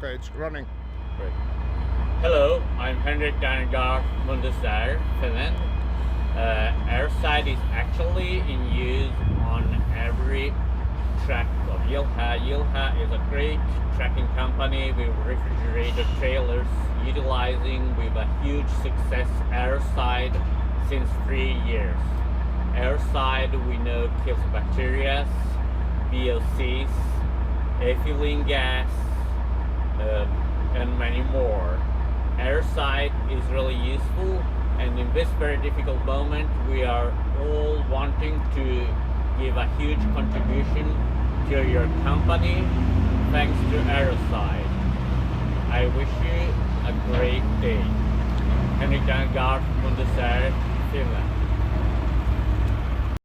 Okay, it's running. Great. Hello, I'm Henrik Dangar, MundusAer, Finland. Aircide is actually in use on every truck of Jylhä. Jylhä is a great trucking company with refrigerated trailers, utilizing with a huge success Aircide since 3 years. Aircide we know kills bacteria, VOCs, ethylene gas, and many more. Aircide is really useful, and in this very difficult moment we are all wanting to give a huge contribution to your company thanks to Aircide. I wish you a great day. Henrik Dangar, MundusAer, Finland.